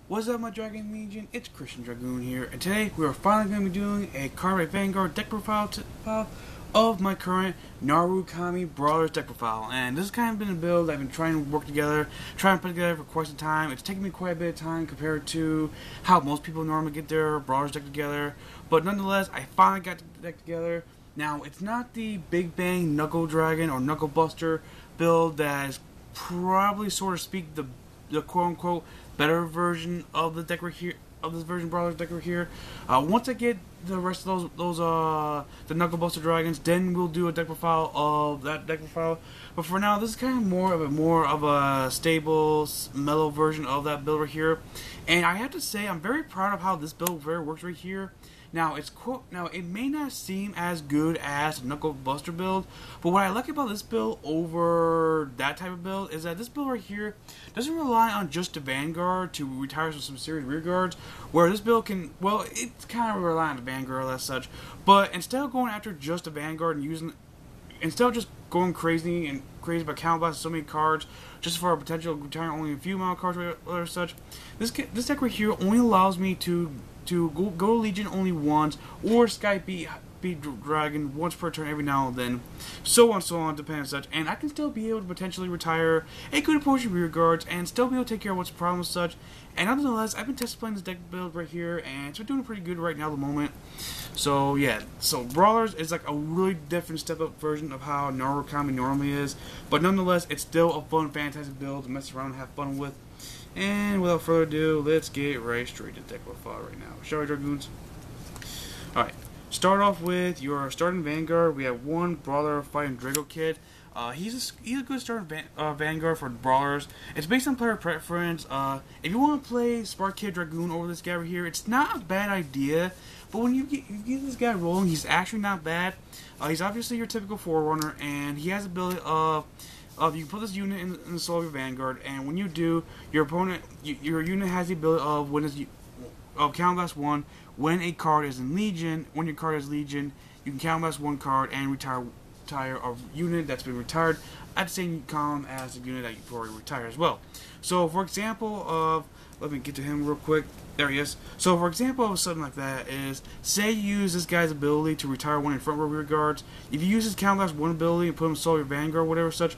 What's up, my Dragon Legion? It's Christian Dragoon here, and today we are finally going to be doing a CardFight Vanguard deck profile of my current Narukami Brawlers deck profile. And this has kind of been a build I've been trying to put together for quite some time. It's taken me quite a bit of time compared to how most people normally get their Brawlers deck together. But nonetheless, I finally got the deck together. Now, it's not the Big Bang Knuckle Dragon or Knuckle Buster build that is probably, sort of speak, the quote-unquote better version of the deck right here, of this version Brawlers deck right here. Once I get the rest of the Knuckle Buster Dragons, then we'll do a deck profile of that deck profile. But for now, this is kind of more of a stable, mellow version of that build right here. And I have to say, I'm very proud of how this build works right here. Now, it may not seem as good as the Knuckle Buster build, but what I like about this build over that type of build is that this build right here doesn't rely on just the Vanguard to retire some serious rear guards, where this build can, well, it's kind of rely on the Vanguard as such, but instead of going after just the Vanguard and instead of just going crazy by count blasting so many cards just for a potential retiring only a few amount of cards or such, this deck right here only allows me to go to Legion only once, or Sky beat Dragon once per turn every now and then, so on, depending on such, and I can still be able to potentially retire a good portion of rear guards and still be able to take care of what's the problem with such. And nonetheless, I've been test playing this deck build right here, and it's been doing pretty good right now at the moment. So yeah, so Brawlers is like a really different step up version of how Narukami normally is, but nonetheless, it's still a fun, fantastic build to mess around and have fun with. And without further ado, let's get right straight to deck profile right now. Shall we, Dragoons? Alright, start off with your starting Vanguard. We have one Brawler fighting Drago Kid. He's a good starting Vanguard for Brawlers. It's based on player preference. If you want to play Spark Kid Dragoon over this guy right here, it's not a bad idea. But when you get this guy rolling, he's actually not bad. He's obviously your typical Forerunner, and he has the ability of you can put this unit in the soul of your Vanguard, and when you do, your opponent, your unit has the ability of Count Blast 1. When a card is in Legion, when your card is Legion, you can Count Blast 1 card and retire a unit that's been retired at the same column as the unit that you've already retired as well. So, for example, let me get to him real quick. There he is. So, for example of something like that is, say you use this guy's ability to retire one in front row rear guards. If you use his Count Blast 1 ability and put him in Soul of your Vanguard, whatever such,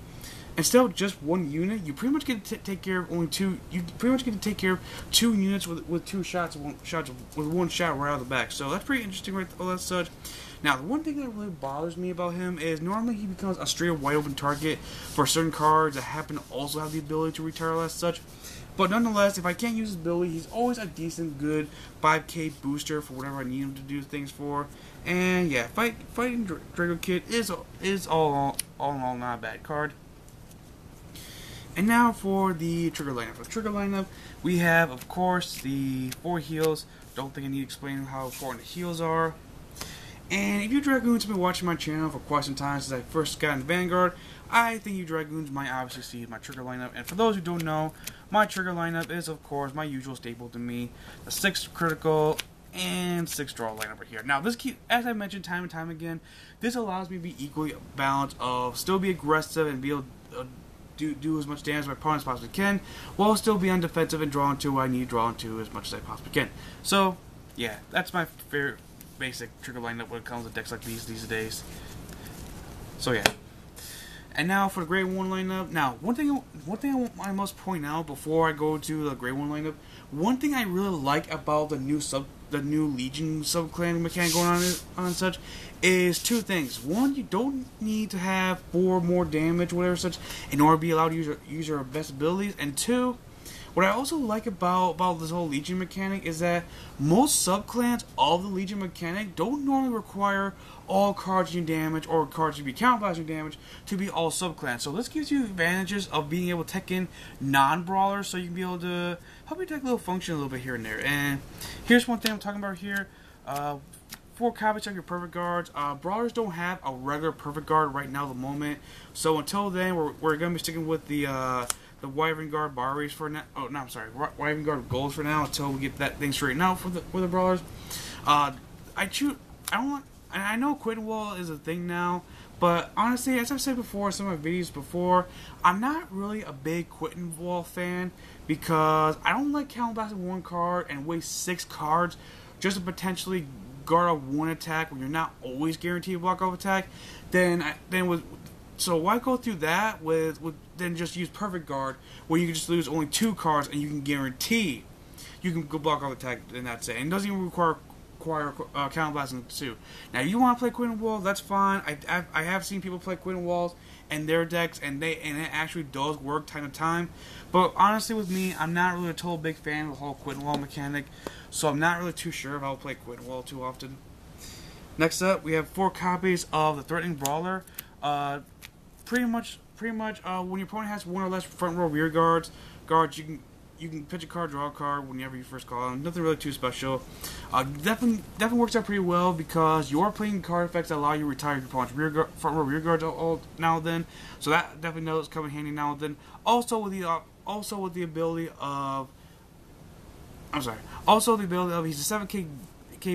instead of just one unit, you pretty much get to take care of only two. You pretty much get to take care of two units with two shots, with one shot right out of the back. So that's pretty interesting, right? All that such. Now, the one thing that really bothers me about him is normally he becomes a straight up wide open target for certain cards that happen to also have the ability to retire as such. But nonetheless, if I can't use his ability, he's always a decent, good 5k booster for whatever I need him to do things for. And yeah, fighting Drago Kid is all in all not a bad card. And now for the trigger lineup. For the trigger lineup, we have, of course, the 4 heals. Don't think I need to explain how important the heals are. And if you Dragoons have been watching my channel for quite some time since I first got in Vanguard, I think you Dragoons might obviously see my trigger lineup. And for those who don't know, my trigger lineup is, of course, my usual staple to me. The 6 critical and 6 draw lineup right here. Now, as I mentioned time and time again, this allows me to be equally balanced of still be aggressive and be able to do as much damage as my opponents possibly can, while still be on defensive and draw into what I need to draw into as much as I possibly can. So, yeah, that's my favorite basic trigger lineup when it comes to decks like these days. So yeah. And now for the Grade 1 lineup. Now, one thing I must point out before I go to the Grade 1 lineup, one thing I really like about the new Legion sub-clan mechanic going on and such is 2 things. One, you don't need to have 4 more damage, whatever such, in order to be allowed to use your best abilities. And 2, what I also like about this whole Legion mechanic is that most sub-clans of the Legion mechanic don't normally require all cards you damage or cards you be count blasting damage to be all sub-clans. So this gives you advantages of being able to tech in non-brawlers, so you can be able to help your deck little function a little bit here and there. And here's one thing I'm talking about here. 4 copies of your perfect guards. Brawlers don't have a regular perfect guard right now at the moment. So until then, we're going to be sticking with the Wyvern Guard Barries for now. Oh, no, I'm sorry. Wyvern Guard Golds for now until we get that thing straightened out for the Brawlers. I know Quitting Wall is a thing now, but honestly, as I've said before in some of my videos before, I'm not really a big Quitting Wall fan because I don't like counterblasting one card and waste 6 cards just to potentially guard off one attack when you're not always guaranteed to block off attack. So why go through that with then just use perfect guard where you can just lose only 2 cards and you can guarantee you can go block off attack, and that's it. And it doesn't even require counterblasting too. Now you want to play Quinn Wall, that's fine. I have seen people play Quinn Walls in their decks, and it actually does work time to time. But honestly, with me, I'm not really a total big fan of the whole Quinn Wall mechanic, so I'm not really too sure if I'll play Quinn Wall too often. Next up, we have 4 copies of the Threatening Brawler. Pretty much, when your opponent has 1 or less front row rear guards, you can pitch a card, draw a card whenever you first call them. Nothing really too special. Definitely works out pretty well because you're playing card effects that allow you to retire your opponent's front row rear guards all now and then. So that definitely does come in handy now and then. Also with the ability of, he's a 7K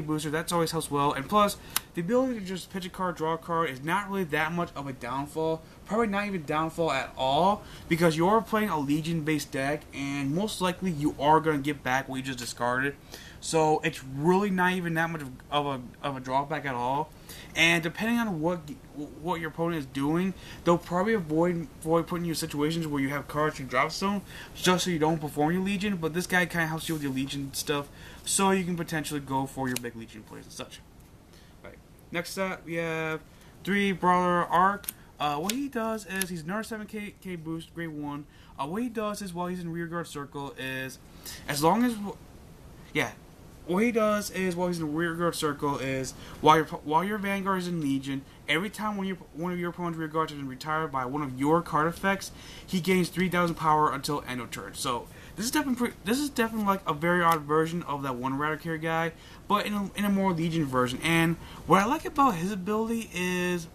booster. That's always helps well. And plus, the ability to just pitch a card, draw a card is not really that much of a downfall. Probably not even downfall at all, because you're playing a Legion-based deck, and most likely you are going to get back what you just discarded. So it's really not even that much of a drawback at all. And depending on what your opponent is doing, they'll probably avoid putting you in situations where you have cards you drop stone, just so you don't perform your Legion. But this guy kind of helps you with your Legion stuff, so you can potentially go for your big Legion plays and such. Right. Next up, we have 3 Brawler Arc. What he does is he's another 7K boost, grade 1. What he does is while he's in rearguard circle is, while he's in the rearguard circle is while your Vanguard is in Legion, every time one of your opponent's rearguards has been retired by one of your card effects, he gains 3,000 power until end of turn. So this is definitely like a very odd version of that one Rattlecarrier guy, but in a more Legion version. And what I like about his ability is,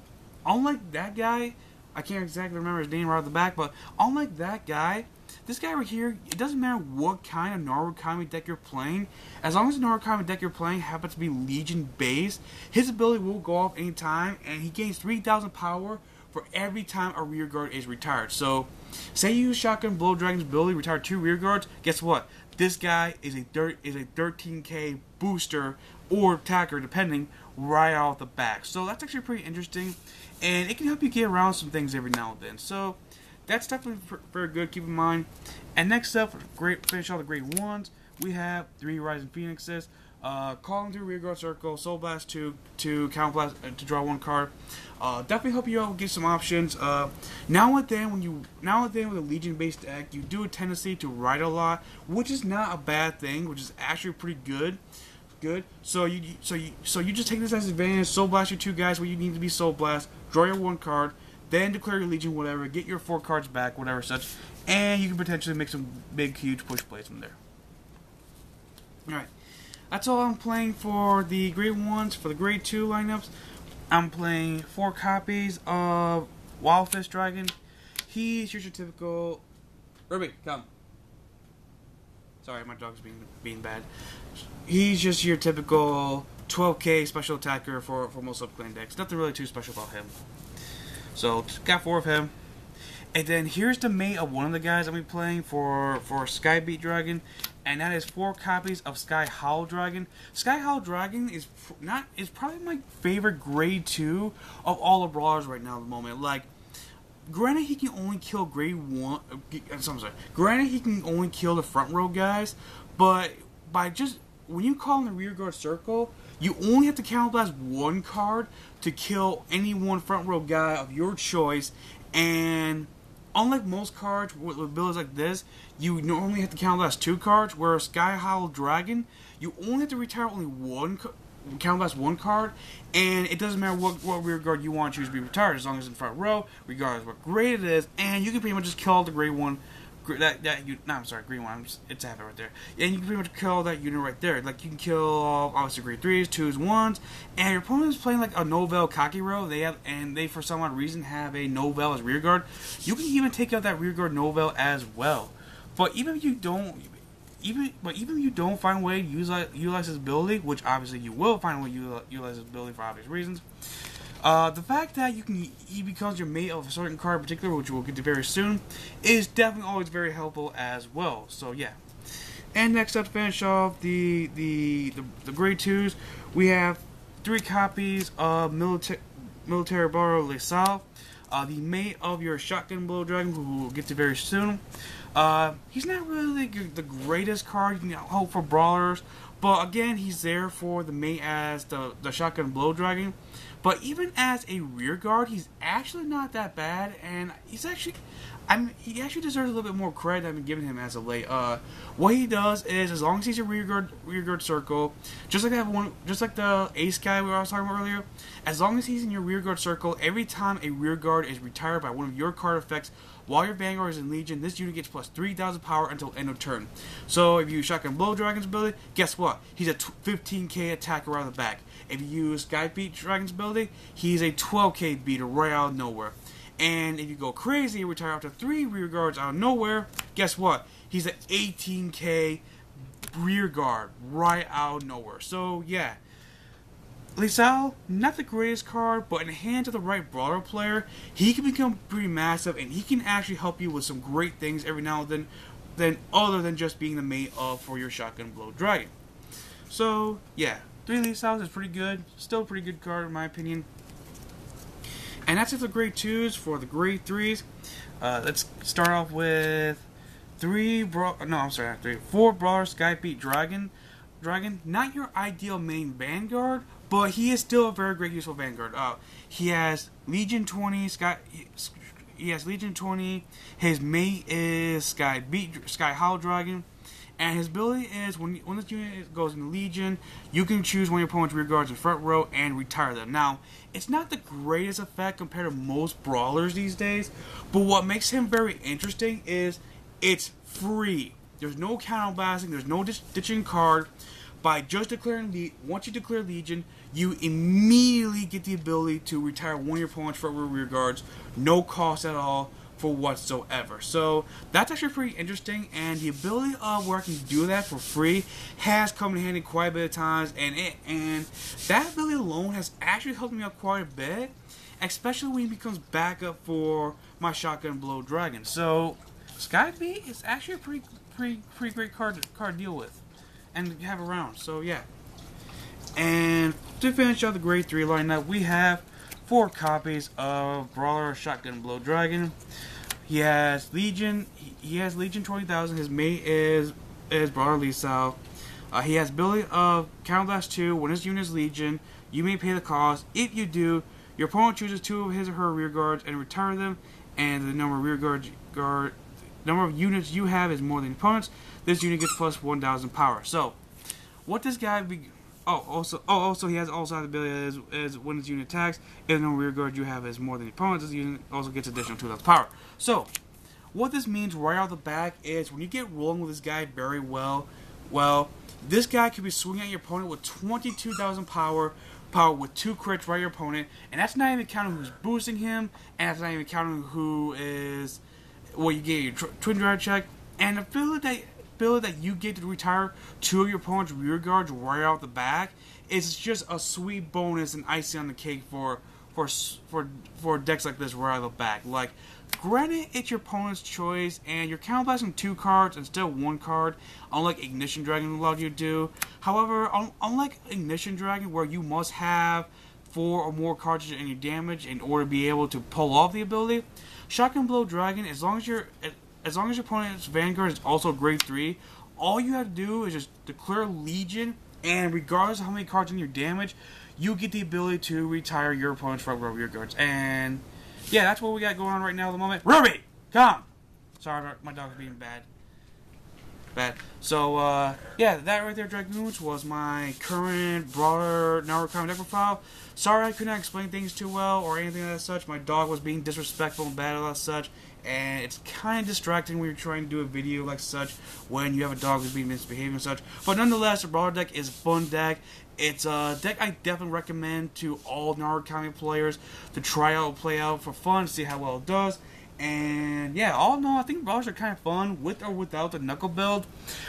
unlike that guy, I can't exactly remember his name right off the back, but unlike that guy, this guy right here, it doesn't matter what kind of Narukami deck you're playing, as long as the Narukami deck you're playing happens to be Legion based, his ability will go off anytime, and he gains 3,000 power for every time a rear guard is retired. So, say you use Shotgun Blow Dragon's ability, retire 2 rear guards, guess what? This guy is a 13K booster or attacker, depending, right off the back. So that's actually pretty interesting, and it can help you get around some things every now and then. So that's definitely very good. Keep in mind. And next up, finish all the grade 1s. We have 3 Rising Phoenixes. Calling through rearguard circle, Soul Blast 2 to Count Blast to draw 1 card. Definitely help you out, get some options. Now and then with a Legion-based deck, you do a tendency to ride a lot, which is not a bad thing, which is actually pretty good. So you just take this as advantage. Soul Blast your 2 guys where you need to be Soul Blast. Draw your 1 card, then declare your Legion, whatever. Get your 4 cards back, whatever such, and you can potentially make some big, huge push plays from there. All right. That's all I'm playing for the grade 1s. For the grade 2 lineups, I'm playing 4 copies of Wild Fist Dragon. He's your typical... Ruby, come. Sorry, my dog's being bad. He's just your typical 12K special attacker for most subclan decks. Nothing really too special about him. So, got 4 of him. And then here's the mate of one of the guys I'm going to be playing for Skybeat Dragon, and that is 4 copies of Sky Howl Dragon. Sky Howl Dragon is probably my favorite grade 2 of all the brawlers right now at the moment. Like, granted he can only kill grade 1. Granted he can only kill the front row guys, but when you call in the rear guard circle, you only have to counterblast 1 card to kill any one front row guy of your choice. And unlike most cards with abilities like this, you normally have to counterblast 2 cards, whereas Sky Howl Dragon, you only have to retire only counterblast 1 card, and it doesn't matter what rear guard you want to choose to be retired, as long as it's in front row, regardless of what grade it is, and you can pretty much just kill the grade 1. Green one. It's a habit right there. And you can pretty much kill that unit right there. Like, you can kill obviously grade 3s, 2s, 1s, and your opponent is playing like a Novel Kakiro. They for some odd reason have a Novel as rear guard. You can even take out that rear guard Novel as well. But even if you don't find a way to utilize his ability, which obviously you will find a way to utilize his ability for obvious reasons, The fact that he becomes your mate of a certain card in particular, which we'll get to very soon, is definitely always very helpful as well. So yeah. And next up to finish off the grade 2s, we have 3 copies of Military Brawler LaSalle, the mate of your Shotgun Blow Dragon, who we'll get to very soon. He's not really the greatest card you can hope for Brawlers, but again, he's there for the mate as the Shotgun Blow Dragon. But even as a rear guard, he's actually not that bad, and he actually deserves a little bit more credit than I've been giving him as of late. What he does is, as long as he's a rear guard circle, just like the ace guy we were talking about earlier, as long as he's in your rear guard circle, every time a rear guard is retired by one of your card effects while your Vanguard is in Legion, this unit gets plus 3,000 power until end of turn. So if you use Shotgun Blow Dragon's ability, guess what? He's a 15k attacker around the back. If you use Skybeat Dragon's ability, he's a 12k beater right out of nowhere. And if you go crazy and retire after 3 rear guards out of nowhere, guess what? He's an 18k rear guard right out of nowhere. So yeah, LaSalle, not the greatest card, but in the hands of the right brawler player, he can become pretty massive, and he can actually help you with some great things every now and then other than just being the mate for your Shotgun Blow Dragon. So yeah, 3 LaSalles is pretty good. Still a pretty good card in my opinion. And that's it for grade 2s. For the grade 3s, let's start off with 4 Brawler Skybeat Dragon. Not your ideal main Vanguard, but he is still a very great useful Vanguard. He has Legion 20, he has Legion 20. His mate is Sky Hollow Dragon. And his ability is, when this unit goes into Legion, you can choose one of your opponent's rear guards in front row and retire them. Now, it's not the greatest effect compared to most Brawlers these days, but what makes him very interesting is it's free. There's no counterblasting, there's no ditching card. By just declaring once you declare Legion, you immediately get the ability to retire one of your opponent's front row rear guards, no cost at all for whatsoever. So that's actually pretty interesting, and the ability of where I can do that for free has come in handy quite a bit of times, and that ability alone has actually helped me out quite a bit, especially when he becomes backup for my Shotgun Blow Dragon. So Skybeat is actually a pretty great card to deal with and have around. So yeah. And to finish out the grade 3 lineup, we have 4 copies of Brawler Shotgun Blow Dragon. He has Legion. He has Legion 20,000. His mate is Brawler LaSalle. He has ability of Counterblast 2. When his unit is Legion, you may pay the cost. If you do, your opponent chooses 2 of his or her rear guards and retire them. And the number of units you have is more than your opponent's. This unit gets plus 1,000 power. So, what this guy also he has the ability is when his unit attacks, if the number of rear guard you have is more than your opponent's, this unit also gets additional 2,000 power. So, what this means right out the back is when you get rolling with this guy very well, this guy could be swinging at your opponent with 22,000 power with 2 crits right at your opponent, and that's not even counting who's boosting him, and that's not even counting who is you get your twin drive check, and the ability that you get to retire 2 of your opponent's rear guards right out the back is just a sweet bonus and icing on the cake for decks like this right out the back. Like, granted, it's your opponent's choice, and you're counterblasting 2 cards instead of 1 card, unlike Ignition Dragon allowed you to do. However, unlike Ignition Dragon, where you must have 4 or more cards in your damage in order to be able to pull off the ability, Shotgun Blow Dragon, as long as your opponent's Vanguard is also grade 3, all you have to do is just declare Legion, and regardless of how many cards in your damage, you get the ability to retire your opponent's front row rear guards. And yeah, that's what we got going on right now at the moment. Ruby, come! Sorry, my dog's being bad. So, yeah, that right there, Dragoons, was my current Brawler Narukami deck profile. Sorry I could not explain things too well or anything like that such. My dog was being disrespectful and bad as such, and it's kind of distracting when you're trying to do a video like such when you have a dog who's being misbehaving and such. But nonetheless, the Brawler deck is a fun deck. It's a deck I definitely recommend to all Narukami players to try out and play out for fun, see how well it does. And yeah, all in all, I think Brawlers are kind of fun with or without the knuckle build.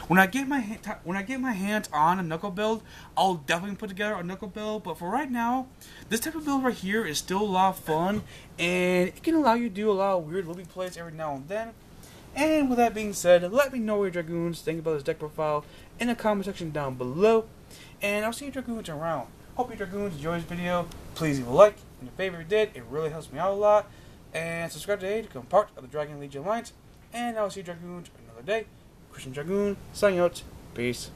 When I get my hands on a knuckle build, I'll definitely put together a knuckle build. But for right now, this type of build right here is still a lot of fun, and it can allow you to do a lot of weird looping plays every now and then. And with that being said, let me know what your Dragoons think about this deck profile in the comment section down below. And I'll see you Dragoons around. Hope you Dragoons enjoy this video. Please leave a like and if you did, it really helps me out a lot. And subscribe today to become part of the Dragon Legion Alliance. And I'll see you Dragoons another day. Christian Dragoon, signing out. Peace.